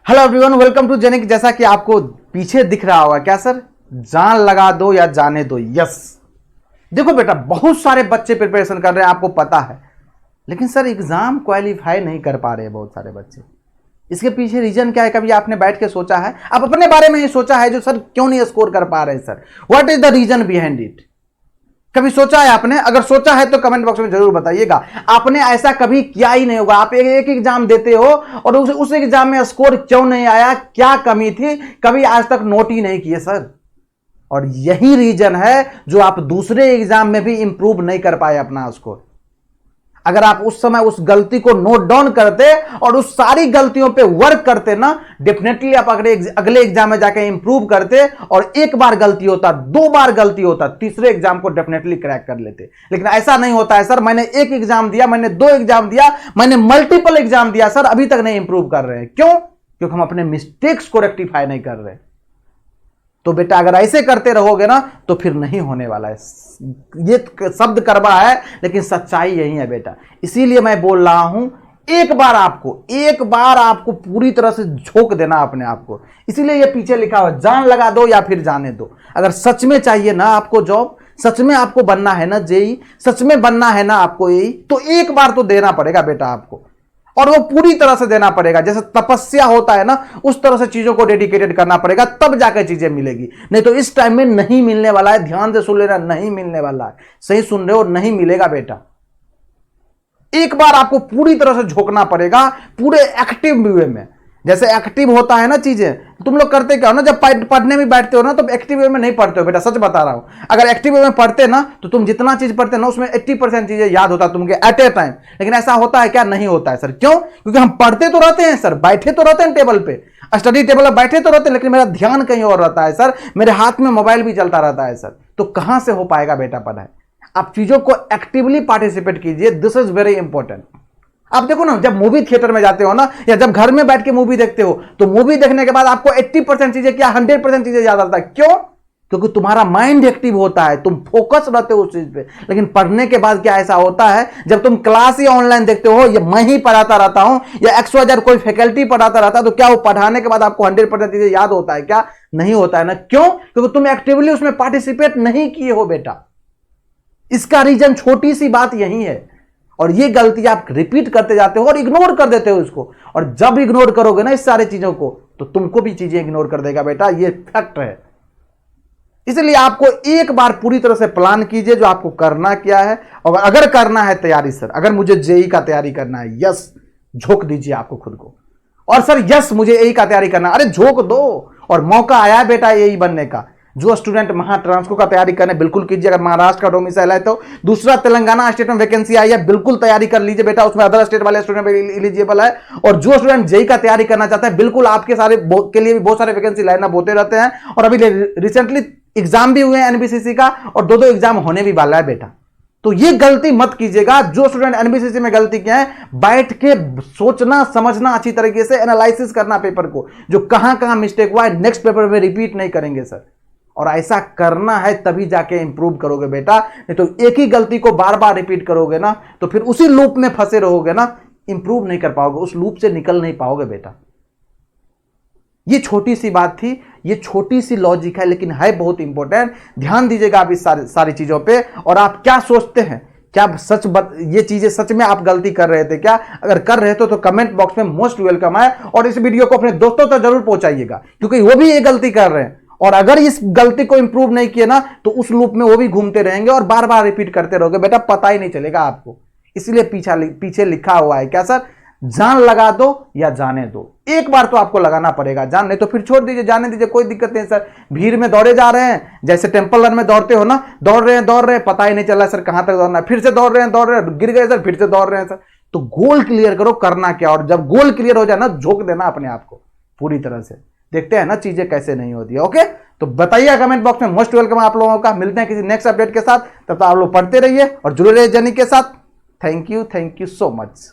Hello everyone, welcome to Genic. जैसा कि आपको पीछे दिख रहा होगा, क्या सर, जान लगा दो या जाने दो। यस, देखो बेटा, बहुत सारे बच्चे प्रिपरेशन कर रहे हैं, आपको पता है, लेकिन सर एग्जाम क्वालिफाई नहीं कर पा रहे हैं बहुत सारे बच्चे। इसके पीछे रीजन क्या है? कभी आपने बैठ के सोचा है? आप अपने बारे में ही सोचा है जो सर क्यों नहीं स्कोर कर पा रहे sir? What is the reason behind it? कभी सोचा है आपने? अगर सोचा है तो कमेंट बॉक्स में जरूर बताइएगा। आपने ऐसा कभी किया ही नहीं होगा। आप एक एग्जाम देते हो और उस एग्जाम में स्कोर क्यों नहीं आया, क्या कमी थी, कभी आज तक नोट ही नहीं किए सर। और यही रीजन है जो आप दूसरे एग्जाम में भी इंप्रूव नहीं कर पाए अपना स्कोर। अगर आप उस समय उस गलती को नोट डाउन करते और उस सारी गलतियों पे वर्क करते ना, डेफिनेटली आप अगले एग्जाम में जाकर इंप्रूव करते। और एक बार गलती होता, दो बार गलती होता, तीसरे एग्जाम को डेफिनेटली क्रैक कर लेते। लेकिन ऐसा नहीं होता है सर। मैंने एक एग्जाम दिया, मैंने दो एग्जाम दिया, मैंने मल्टीपल एग्जाम दिया सर, अभी तक नहीं इंप्रूव कर रहे हैं। क्यों? क्योंकि हम अपने मिस्टेक्स को रेक्टिफाई नहीं कर रहे। तो बेटा अगर ऐसे करते रहोगे ना तो फिर नहीं होने वाला है। ये शब्द कड़वा है लेकिन सच्चाई यही है बेटा। इसीलिए मैं बोल रहा हूं, एक बार आपको पूरी तरह से झोंक देना अपने आप को। इसीलिए ये पीछे लिखा हुआ, जान लगा दो या फिर जाने दो। अगर सच में चाहिए ना आपको जॉब, सच में आपको बनना है ना जेई, सच में बनना है ना आपको यही, तो एक बार तो देना पड़ेगा बेटा आपको। और वो पूरी तरह से देना पड़ेगा। जैसे तपस्या होता है ना, उस तरह से चीजों को डेडिकेटेड करना पड़ेगा, तब जाकर चीजें मिलेगी। नहीं तो इस टाइम में नहीं मिलने वाला है। ध्यान से सुन लेना, नहीं मिलने वाला है। सही सुन रहे हो, नहीं मिलेगा बेटा। एक बार आपको पूरी तरह से झोंकना पड़ेगा, पूरे एक्टिव वे में। जैसे एक्टिव होता है ना चीजें, तुम लोग करते क्या हो ना, जब पढ़ने में बैठते हो ना तो एक्टिव वे में नहीं पढ़ते हो बेटा, सच बता रहा हूं। अगर एक्टिव वे में पढ़ते ना तो तुम जितना चीज पढ़ते ना उसमें 80% चीजें याद होता तुमके एट ए टाइम। लेकिन ऐसा होता है क्या? नहीं होता है सर। क्यों? क्योंकि हम पढ़ते तो रहते हैं सर, बैठे तो रहते हैं टेबल पे, स्टडी टेबल पर बैठे तो रहते हैं, लेकिन मेरा ध्यान कहीं और रहता है सर, मेरे हाथ में मोबाइल भी चलता रहता है सर। तो कहां से हो पाएगा बेटा पढ़ाई? आप चीजों को एक्टिवली पार्टिसिपेट कीजिए। This is very important. आप देखो ना, जब मूवी थिएटर में जाते हो ना, या जब घर में बैठ के मूवी देखते हो, तो मूवी देखने के बाद आपको 80% चीजें क्या 100% चीजें याद आता है। क्यों? क्योंकि तुम्हारा माइंड एक्टिव होता है, तुम फोकस रहते हो उस चीज पे। लेकिन पढ़ने के बाद क्या ऐसा होता है, जब तुम क्लास या ऑनलाइन देखते हो, या मैं ही पढ़ाता रहता हूं या XYZ कोई फैकल्टी पढ़ाता रहता है, तो क्या वो पढ़ाने के बाद आपको 100% चीजें याद होता है क्या? नहीं होता है ना। क्यों? क्योंकि तुम एक्टिवली उसमें पार्टिसिपेट नहीं किए हो बेटा। इसका रीजन छोटी सी बात यही है। और ये गलती आप रिपीट करते जाते हो और इग्नोर कर देते हो इसको। और जब इग्नोर करोगे ना इस सारी चीजों को, तो तुमको भी चीजें इग्नोर कर देगा बेटा। ये फैक्ट है। इसलिए आपको एक बार पूरी तरह से प्लान कीजिए जो आपको करना क्या है। और अगर करना है तैयारी सर, अगर मुझे जेई का तैयारी करना है, यस, झोंक दीजिए आपको खुद को। और सर यस, मुझे एई का तैयारी करना है, अरे झोंक दो। और मौका आया है बेटा एई बनने का। जो स्टूडेंट महाट्रांसको का तैयारी करने, बिल्कुल कीजिए। अगर महाराष्ट्र का डोमिसाइल है तो। दूसरा, तेलंगाना स्टेट में वैकेंसी आई है, बिल्कुल तैयारी कर लीजिए बेटा, उसमें अदर स्टेट वाले स्टूडेंट एलिजिबल है। और जो स्टूडेंट जेई का तैयारी करना चाहता है, बिल्कुल आपके सारे के लिए भी बहुत सारे वैकेंसी लाइन अप होते रहते हैं। और अभी रिसेंटली एग्जाम भी हुए हैं एनबीसीसी का, और दो एग्जाम होने भी वाला है बेटा। तो ये गलती मत कीजिएगा। जो स्टूडेंट एनबीसीसी में गलती किया है, बैठ के सोचना समझना, अच्छी तरीके से एनालिसिस करना पेपर को, जो कहां कहां मिस्टेक हुआ है, नेक्स्ट पेपर में रिपीट नहीं करेंगे सर। और ऐसा करना है तभी जाके इंप्रूव करोगे बेटा। नहीं तो एक ही गलती को बार बार रिपीट करोगे ना, तो फिर उसी लूप में फंसे रहोगे ना, इंप्रूव नहीं कर पाओगे, उस लूप से निकल नहीं पाओगे बेटा। ये छोटी सी बात थी, ये छोटी सी लॉजिक है, लेकिन है बहुत इंपॉर्टेंट। ध्यान दीजिएगा आप इस सारी चीजों पे। और आप क्या सोचते हैं, क्या ये चीजें सच में आप गलती कर रहे थे क्या? अगर कर रहे थे तो कमेंट बॉक्स में मोस्ट वेलकम है। और इस वीडियो को अपने दोस्तों तक जरूर पहुंचाइएगा, क्योंकि वो भी ये गलती कर रहे हैं। और अगर इस गलती को इंप्रूव नहीं किए ना, तो उस लूप में वो भी घूमते रहेंगे और बार बार रिपीट करते रहोगे बेटा, पता ही नहीं चलेगा आपको। इसलिए पीछे लिखा हुआ है क्या सर, जान लगा दो या जाने दो। एक बार तो आपको लगाना पड़ेगा जान, नहीं तो फिर छोड़ दीजिए, जाने दीजिए, कोई दिक्कत नहीं सर। भीड़ में दौड़े जा रहे हैं, जैसे टेंपल रन में दौड़ते हो ना, दौड़ रहे हैं, पता ही नहीं चल रहा सर कहां तक दौड़ना है, फिर से दौड़ रहे हैं, गिर गए सर, फिर से दौड़ रहे हैं सर। तो गोल क्लियर करो, करना क्या। और जब गोल क्लियर हो जाए ना, झोंक देना अपने आप को पूरी तरह से। देखते हैं ना चीजें कैसे नहीं होती है। ओके, तो बताइए कमेंट बॉक्स में। मोस्ट वेलकम आप लोगों का। मिलते हैं किसी नेक्स्ट अपडेट के साथ, तब तक आप लोग पढ़ते रहिए और जुड़े रहिए जेनिक के साथ। Thank you so much.